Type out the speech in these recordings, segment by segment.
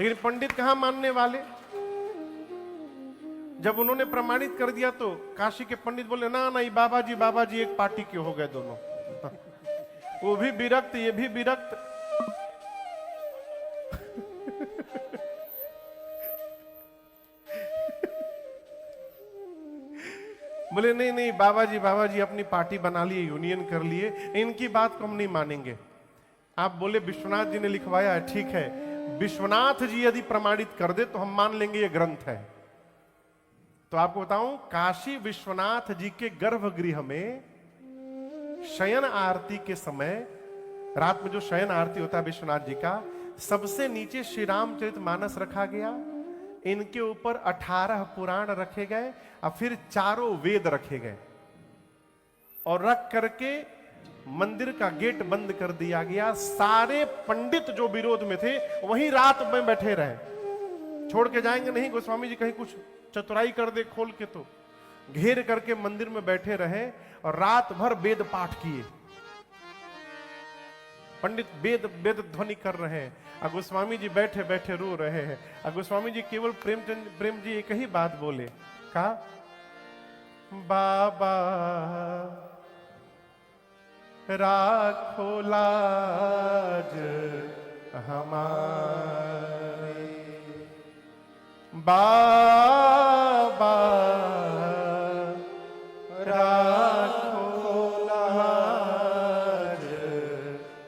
लेकिन पंडित कहां मानने वाले। जब उन्होंने प्रमाणित कर दिया तो काशी के पंडित बोले ना नहीं बाबा जी एक पार्टी के हो गए दोनों। वो भी विरक्त ये भी विरक्त। बोले नहीं नहीं बाबा जी अपनी पार्टी बना लिए, यूनियन कर लिए, इनकी बात को हम नहीं मानेंगे। आप बोले विश्वनाथ जी ने लिखवाया है, ठीक है, विश्वनाथ जी यदि प्रमाणित कर दे तो हम मान लेंगे ये ग्रंथ है। तो आपको बताऊं, काशी विश्वनाथ जी के गर्भगृह में शयन आरती के समय, रात में जो शयन आरती होता है विश्वनाथ जी का, सबसे नीचे श्री रामचरितमानस रखा गया, इनके ऊपर 18 पुराण रखे गए और फिर चारों वेद रखे गए और रख करके मंदिर का गेट बंद कर दिया गया। सारे पंडित जो विरोध में थे वहीं रात में बैठे रहे, छोड़ के जाएंगे नहीं, गोस्वामी जी कहीं कुछ चतुराई कर दे खोल के, तो घेर करके मंदिर में बैठे रहे और रात भर वेद पाठ किए। पंडित वेद ध्वनि कर रहे हैं और गोस्वामी जी बैठे बैठे रो रहे हैं। और गोस्वामी जी केवल प्रेम जी एक ही बात बोले, कहा बाबा राखो लाज हमारी, बाबा राखो लाज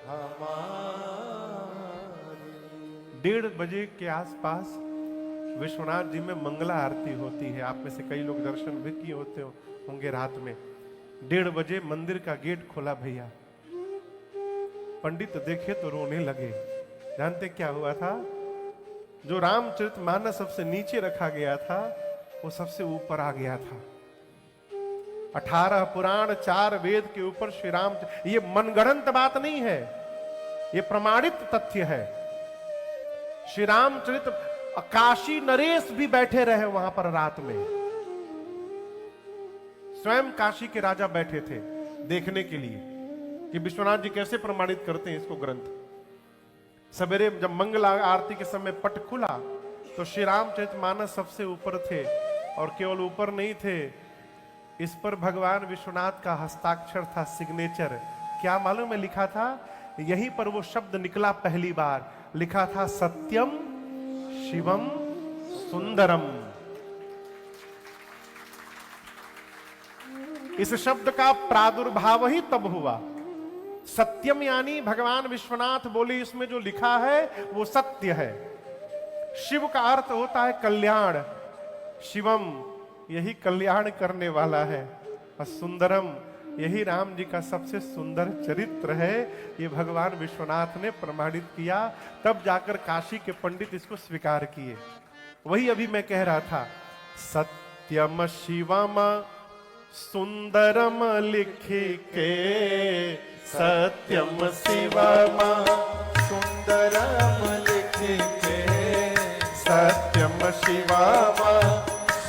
हमारी। 1:30 बजे के आसपास विश्वनाथ जी में मंगला आरती होती है। आप में से कई लोग दर्शन भी किए होते होंगे रात में। 1:30 बजे मंदिर का गेट खोला भैया, पंडित देखे तो रोने लगे। जानते क्या हुआ था? जो रामचरितमानस सबसे नीचे रखा गया था वो सबसे ऊपर आ गया था। 18 पुराण 4 वेद के ऊपर श्री राम, ये मनगढ़ंत बात नहीं है, ये प्रमाणित तथ्य है। श्री रामचरित, काशी नरेश भी बैठे रहे वहां पर रात में, स्वयं काशी के राजा बैठे थे देखने के लिए कि विश्वनाथ जी कैसे प्रमाणित करते हैं इसको ग्रंथ। सवेरे जब मंगल आरती के समय पट खुला तो श्री रामचरितमानस सबसे ऊपर थे, और केवल ऊपर नहीं थे, इस पर भगवान विश्वनाथ का हस्ताक्षर था, सिग्नेचर। क्या मालूम है लिखा था? यहीं पर वो शब्द निकला पहली बार, लिखा था सत्यम शिवम सुंदरम। इस शब्द का प्रादुर्भाव ही तब हुआ। सत्यम यानी भगवान विश्वनाथ बोले इसमें जो लिखा है वो सत्य है। शिव का अर्थ होता है कल्याण, शिवम यही कल्याण करने वाला है, और सुंदरम यही राम जी का सबसे सुंदर चरित्र है। ये भगवान विश्वनाथ ने प्रमाणित किया, तब जाकर काशी के पंडित इसको स्वीकार किए। वही अभी मैं कह रहा था, सत्यम शिवम सुंदरम लिखी के, सत्यम शिवम सुंदरम लिखी के, सत्यम शिवम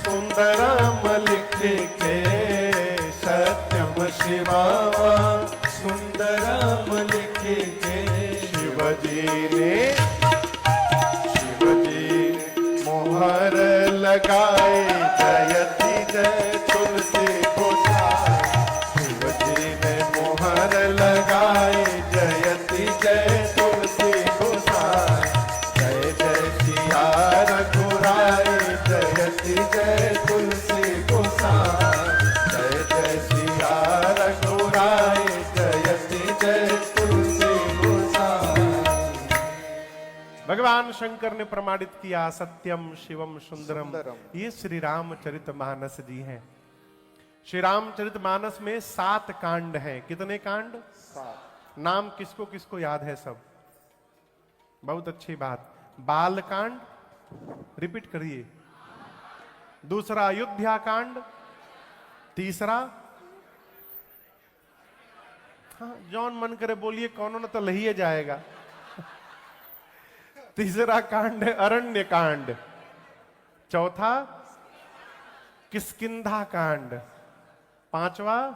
सुंदरम लिखी के, सत्यम शिवम सुंदरम लिखी के। शिवजी मोहर लगाए जयति जय तुलसी गोसाई, शिवजी ने मोहर लगाए जयति जय तुलसी गोसाई, जय जय सिया रघुराई जयति जय तुलसी गोसाई, जय जय सिया रघुराई जयति जय तुलसी गोसाई। भगवान शंकर ने प्रमाणित किया सत्यम शिवम सुंदरम। ये श्री रामचरितमानस जी हैं। श्री रामचरितमानस में 7 कांड हैं। कितने कांड? 7। नाम किसको किसको याद है? सब बहुत अच्छी बात। बाल कांड, रिपीट करिए। दूसरा अयोध्या कांड, तीसरा, हाँ जौन मन करे बोलिए, कौन न तो लहिए जाएगा। तीसरा कांड है अरण्य कांड, चौथा किष्किंधा कांड, पांचवा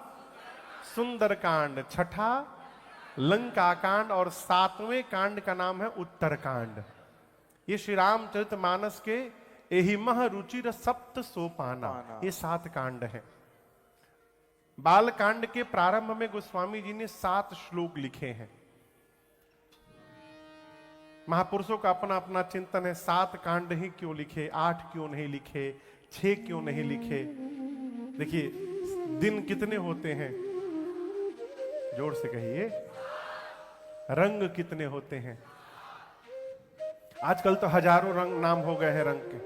सुंदर कांड, छठा लंका कांड और 7वें कांड का नाम है उत्तर कांड। ये श्री रामचरितमानस के एहिमह रुचिर सप्त सोपाना, ये 7 कांड है। बाल कांड के प्रारंभ में गोस्वामी जी ने 7 श्लोक लिखे हैं। महापुरुषों का अपना अपना चिंतन है, 7 कांड ही क्यों लिखे, 8 क्यों नहीं लिखे, 6 क्यों नहीं लिखे। देखिए दिन कितने होते हैं, जोर से कहिए, रंग कितने होते हैं। आजकल तो हजारों रंग नाम हो गए हैं रंग के,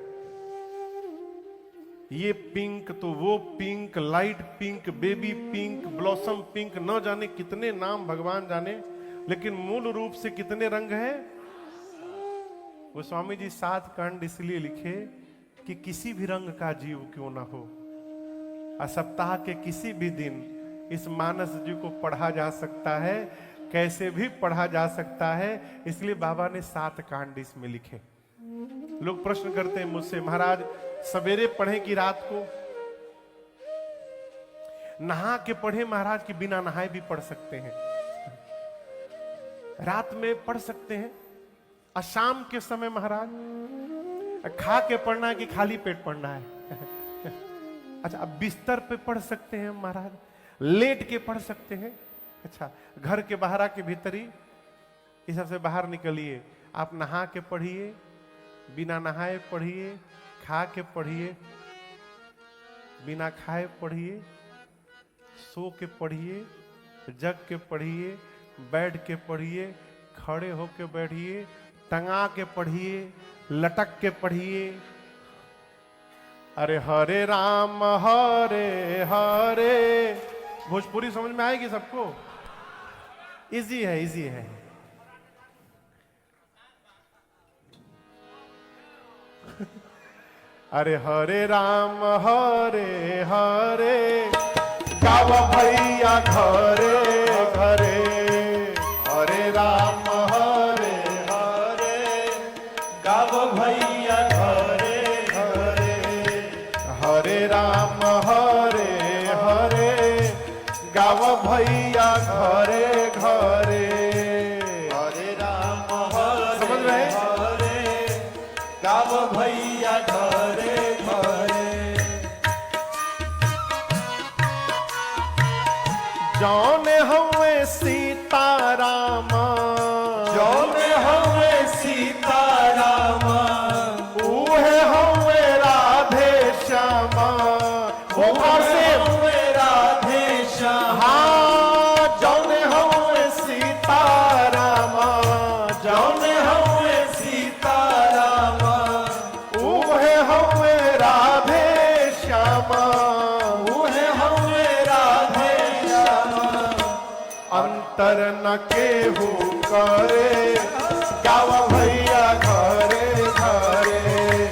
ये पिंक तो वो pink, light pink, baby pink, blossom pink, न जाने कितने नाम भगवान जाने, लेकिन मूल रूप से कितने रंग हैं। गोस्वामी जी 7 कांड इसलिए लिखे कि किसी भी रंग का जीव क्यों ना हो, सप्ताह के किसी भी दिन इस मानस जी को पढ़ा जा सकता है, कैसे भी पढ़ा जा सकता है। इसलिए बाबा ने 7 कांड इसमें लिखे। लोग प्रश्न करते हैं मुझसे, महाराज सवेरे पढ़े कि रात को? नहा के पढ़े महाराज, कि बिना नहाए भी पढ़ सकते हैं, रात में पढ़ सकते हैं, और शाम के समय महाराज खा के पढ़ना है कि खाली पेट पढ़ना है? अच्छा, अब बिस्तर पे पढ़ सकते हैं महाराज, लेट के पढ़ सकते हैं। अच्छा, घर के बाहर के भीतर ही, इस सबसे बाहर निकलिए, आप नहा के पढ़िए, बिना नहाए पढ़िए, खा के पढ़िए, बिना खाए पढ़िए, सो के पढ़िए, जग के पढ़िए, बैठ के पढ़िए, खड़े होके बैठिए, टंगा के पढ़िए, लटक के पढ़िए। अरे हरे राम हरे हरे, भोजपुरी समझ में आएगी सबको? इजी है, इजी है। अरे हरे राम हरे हरे, गावा भैया घरे घरे, हरे राम हरे हरे, गावा भैया घरे घरे, हरे राम हरे हरे, गावा भैया घरे घरे, हरे राम हरे समझ रहे हरे, गावा भैया घरे घरे। जौने हवे सीताराम, जौने हवे सीताराम, उहे हवे राधे श्यामा, उहे हवे राधे श्यामा। हाँ, जौने हवे सीताराम, जौने हवे सीताराम, उहे हवे राधे श्यामा, उहे हवे राधे श्यामा। अंतर न केहू करे, गावा भैया घरे घरे,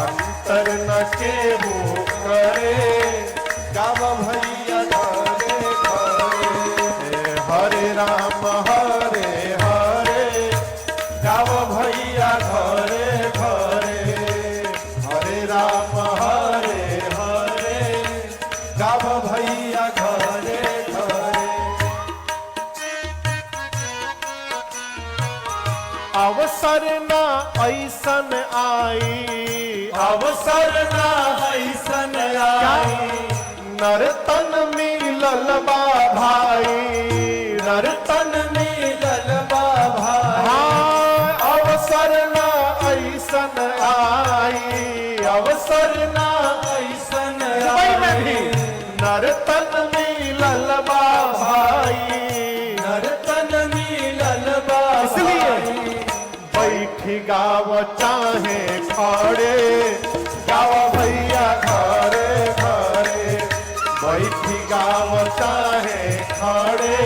अंतर न केहू करे, गावा भैया घरे घरे, हरे राम हरे हरे, गावा भैया घरे घरे, हरे राम हरे हरे, गावा भैया घरे घरे। अवसर ना ऐसन आई, अवसर ना ऐसन आई, नर्तन मिलल बा भाई, नर्तन मिलल बा भाई। हाँ, अवसर ना ऐसन आई, अवसर ना ऐसन आई, नर्तन मिलल बा भाई, नर्तन मिलल बा। इसलिए बैठी गाव चाहे खड़े, गावा भैया घरे घरे, बैठी गाव चाहे खड़े,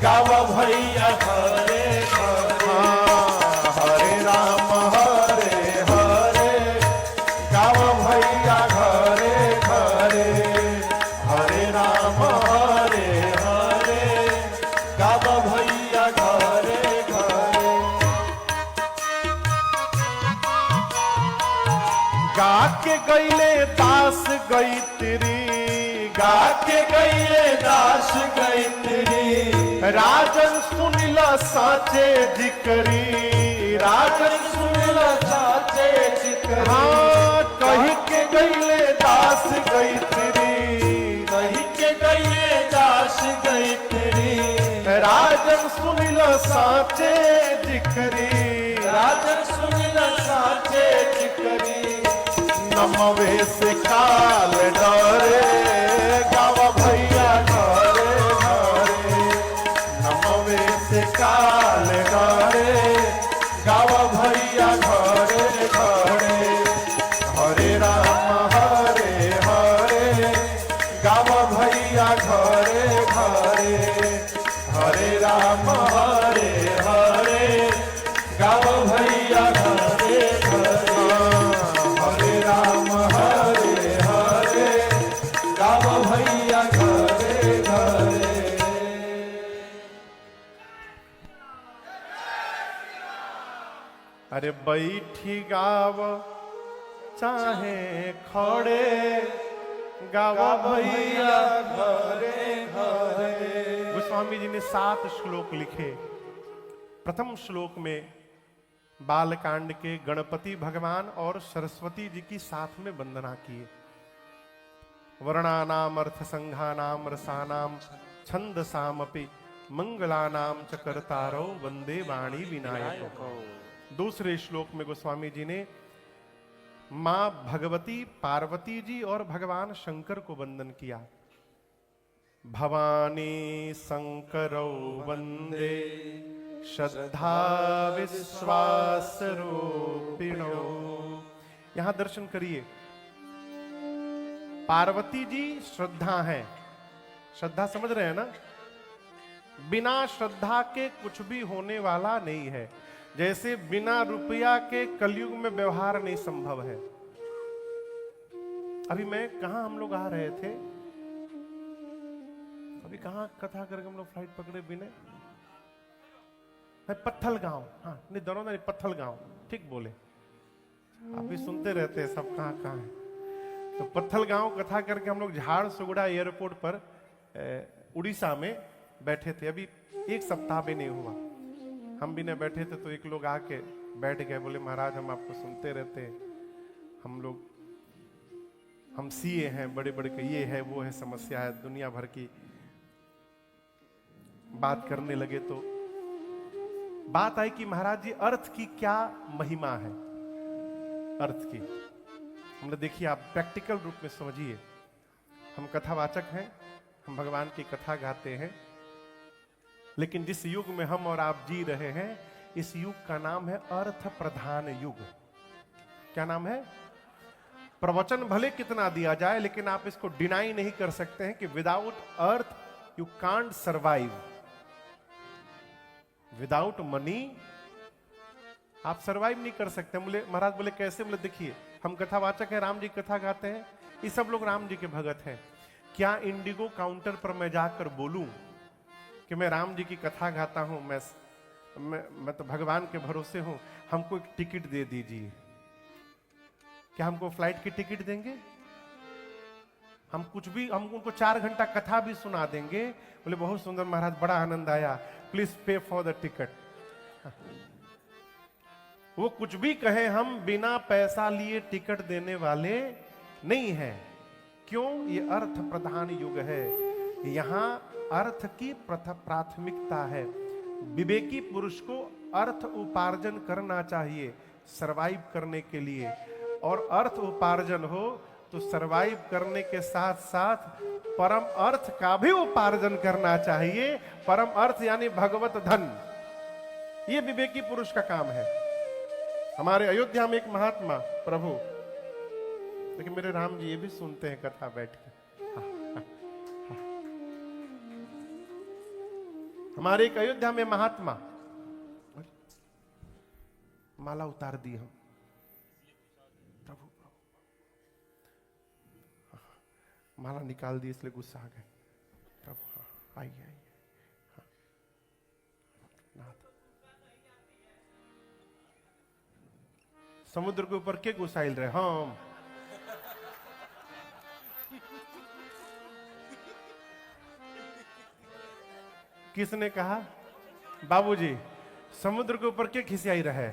गावा भैया घरे घरे। हरे राम हरे हरे, गावा भैया घरे घरे, हरे राम हरे हरे, गावा भैया घरे घरे। गा के गईले दास गईत्री, गा के गईले दास गईत्री, राजन सुनिला साचे जिकरी, राजन सुनिला सुनिला साचे चिकरी। हाँ कही के गईले दास गई तेरी, कही के गईले दास गई तेरी। राजन सुनिला साचे जिकरी, राजन सुनिला साचे चिकरी। नमवे से काल डरे गावा भैया घरे घरे, नमवे से काल डरे गावा भैया घरे घरे। हरे राम हरे हरे गावा भैया घरे घरे, हरे राम हरे हरे गावा भैया घरे घरे, हरे राम हरे हरे गावा भैया घरे घरे। अरे बैठी गाव चाहे खड़े गावा भैया घरे घरे। गोस्वामी जी ने 7 श्लोक लिखे। प्रथम श्लोक में बालकांड के गणपति भगवान और सरस्वती जी की साथ में वंदना किए। वर्णानाम अर्थ संघानाम रसानाम छंदसामपि मंगलानाम च कर्तारौ वंदे वाणी विनायको। दूसरे श्लोक में गोस्वामी जी ने मां भगवती पार्वती जी और भगवान शंकर को वंदन किया। भवानी शंकरौ वंदे श्रद्धा विश्वास रूपिणो। यहां दर्शन करिए, पार्वती जी श्रद्धा है। श्रद्धा समझ रहे हैं ना? बिना श्रद्धा के कुछ भी होने वाला नहीं है। जैसे बिना रुपया के कलयुग में व्यवहार नहीं संभव है। अभी मैं कहा हम लोग आ रहे थे, अभी कहा कथा करके हम लोग फ्लाइट पकड़े बिना पत्थल गांव। हाँ नहीं दरौंदा नहीं, पत्थल गांव ठीक बोले। आप भी सुनते रहते हैं सब कहाँ कहाँ है। तो पत्थल गांव कथा करके हम लोग झारसुगुड़ा एयरपोर्ट पर उड़ीसा में बैठे थे। अभी 1 सप्ताह भी नहीं हुआ, हम भी न बैठे थे तो एक लोग आके बैठ गए, बोले महाराज हम आपको सुनते रहते हैं, हम सीए हैं, बड़े बड़े के ये है वो है, समस्या है, दुनिया भर की बात करने लगे। तो बात आई कि महाराज जी अर्थ की क्या महिमा है। अर्थ की हमने देखिए, आप प्रैक्टिकल रूप में समझिए। हम कथावाचक हैं, हम भगवान की कथा गाते हैं, लेकिन जिस युग में हम और आप जी रहे हैं, इस युग का नाम है अर्थ प्रधान युग। क्या नाम है? प्रवचन भले कितना दिया जाए, लेकिन आप इसको डिनाई नहीं कर सकते हैं कि without earth you can't survive. Without money आप सर्वाइव नहीं कर सकते। बोले महाराज, बोले कैसे? बोले देखिए, हम कथावाचक हैं, राम जी कथा गाते हैं, ये सब लोग राम जी के भगत हैं। क्या इंडिगो काउंटर पर मैं जाकर बोलूं कि मैं राम जी की कथा गाता हूं, मैं तो भगवान के भरोसे हूं, हमको एक टिकट दे दीजिए? क्या हमको फ्लाइट की टिकट देंगे? हम कुछ भी, हम उनको 4 घंटा कथा भी सुना देंगे। बोले बहुत सुंदर महाराज, बड़ा आनंद आया, please pay for the ticket. वो कुछ भी कहे, हम बिना पैसा लिए टिकट देने वाले नहीं हैं। क्यों? ये अर्थ प्रधान युग है। यहां अर्थ की प्राथमिकता है। विवेकी पुरुष को अर्थ उपार्जन करना चाहिए सरवाइव करने के लिए, और अर्थ उपार्जन हो तो सरवाइव करने के साथ साथ परम अर्थ का भी उपार्जन करना चाहिए। परम अर्थ यानी भगवत धन, ये विवेकी पुरुष का काम है। हमारे अयोध्या में एक महात्मा प्रभु, लेकिन मेरे राम जी ये भी सुनते हैं कथा बैठ के। हमारे एक अयोध्या में महात्मा, माला उतार दी हम, प्रभु माला निकाल दी इसलिए गुस्सा आ गए। प्रभु हाँ आइए आइए। हाँ नाथ, समुद्र के ऊपर के गुसाइल रहे हम? किसने कहा? बाबूजी, समुद्र के ऊपर के खिसियाई रहे?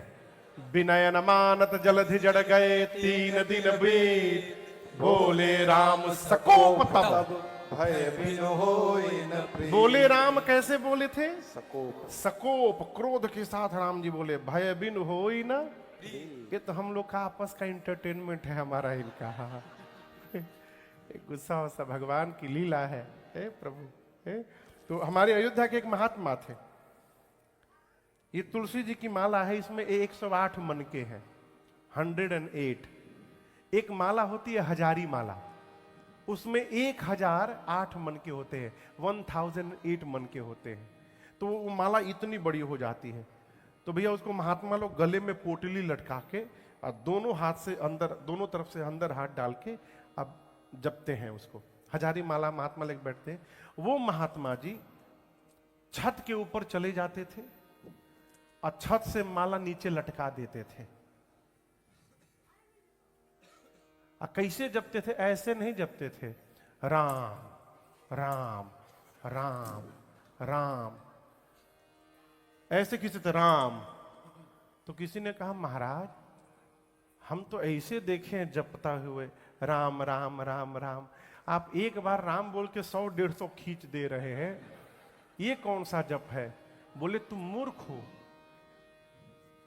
विनयन मानत जलधि जड़ गए, 3 दिन बीत बोले राम सकोप तब। भय बिन होई न प्रीत। बोले राम कैसे बोले थे? सकोप। सकोप, क्रोध के साथ राम जी बोले, भय बिन होई ना। ये तो हम लोग का आपस का इंटरटेनमेंट है हमारा, इनका गुस्सा वस्सा भगवान की लीला है, प्रभु। तो हमारे अयोध्या के एक महात्मा थे, ये तुलसी जी की माला है, इसमें 108 मन के हैं, 108। एक माला होती है हजारी माला, उसमें 1008 मन के होते हैं, 1008 मन के होते हैं। तो वो माला इतनी बड़ी हो जाती है, तो भैया उसको महात्मा लोग गले में पोटली लटका के और दोनों हाथ से अंदर, दोनों तरफ से अंदर हाथ डाल के अब जपते हैं उसको। हजारी माला महात्मा लेके बैठते हैं। वो महात्मा जी छत के ऊपर चले जाते थे और छत से माला नीचे लटका देते थे। कैसे जपते थे? ऐसे नहीं जपते थे, राम राम राम राम, ऐसे किसी थे राम। तो किसी ने कहा महाराज हम तो ऐसे देखे हैं जपता हुए, राम राम राम राम, आप एक बार राम बोल के 100-150 खींच दे रहे हैं, ये कौन सा जप है? बोले तुम मूर्ख हो,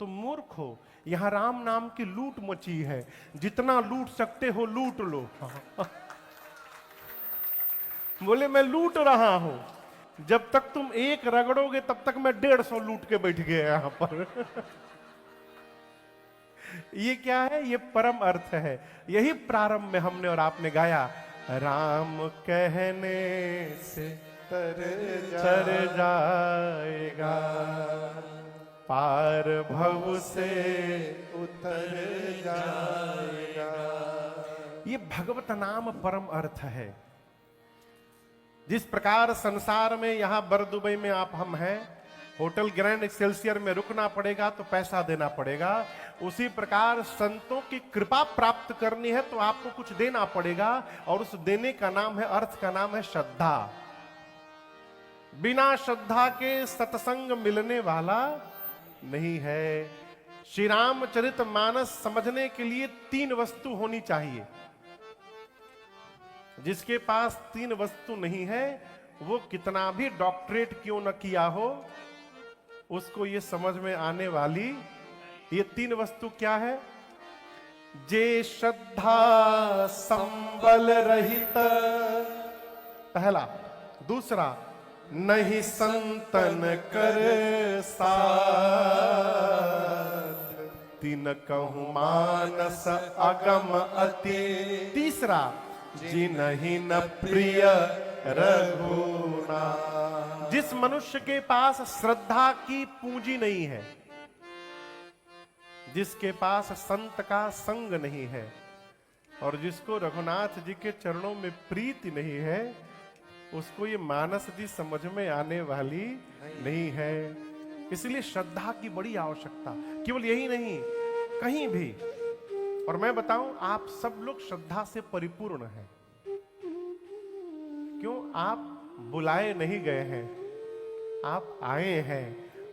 तुम मूर्ख हो, यहां राम नाम की लूट मची है, जितना लूट सकते हो लूट लो। बोले मैं लूट रहा हूं, जब तक तुम एक रगड़ोगे तब तक मैं 150 लूट के बैठ गया यहां पर। ये क्या है? ये परम अर्थ है। यही प्रारंभ में हमने और आपने गाया, राम कहने से तर जाएगा, पार भव से उतर जाएगा। ये भगवत नाम परम अर्थ है। जिस प्रकार संसार में यहां बरदुबई में आप हम हैं, होटल ग्रैंड एक्सेल्सियर में रुकना पड़ेगा तो पैसा देना पड़ेगा, उसी प्रकार संतों की कृपा प्राप्त करनी है तो आपको कुछ देना पड़ेगा, और उस देने का नाम है, अर्थ का नाम है श्रद्धा। बिना श्रद्धा के सत्संग मिलने वाला नहीं है। श्री रामचरित मानस समझने के लिए 3 वस्तु होनी चाहिए। जिसके पास 3 वस्तु नहीं है, वो कितना भी डॉक्टरेट क्यों न किया हो, उसको ये समझ में आने वाली ये 3 वस्तु क्या है? जे श्रद्धा संबल रहित, पहला। दूसरा, नहीं संतन कर साथ, तीन कहूं मानस अगम अति, तीसरा, जिनहि न प्रिय रघुना। जिस मनुष्य के पास श्रद्धा की पूंजी नहीं है, जिसके पास संत का संग नहीं है, और जिसको रघुनाथ जी के चरणों में प्रीति नहीं है, उसको ये मानस जी समझ में आने वाली नहीं है। इसलिए श्रद्धा की बड़ी आवश्यकता। केवल यही नहीं, कहीं भी। और मैं बताऊं, आप सब लोग श्रद्धा से परिपूर्ण हैं। क्यों? आप बुलाए नहीं गए हैं, आप आए हैं,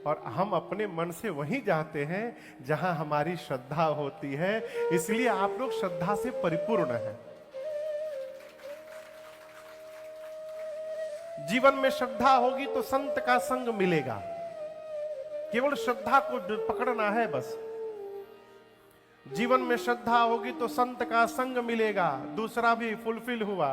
और हम अपने मन से वहीं जाते हैं जहां हमारी श्रद्धा होती है। इसलिए आप लोग श्रद्धा से परिपूर्ण हैं। जीवन में श्रद्धा होगी तो संत का संग मिलेगा। केवल श्रद्धा को पकड़ना है बस। जीवन में श्रद्धा होगी तो संत का संग मिलेगा, दूसरा भी फुलफिल हुआ।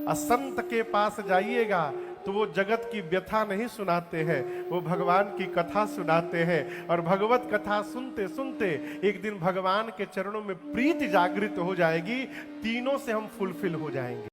और संत के पास जाइएगा तो वो जगत की व्यथा नहीं सुनाते हैं, वो भगवान की कथा सुनाते हैं। और भगवत कथा सुनते सुनते एक दिन भगवान के चरणों में प्रीति जागृत हो जाएगी, तीनों से हम फुलफिल हो जाएंगे।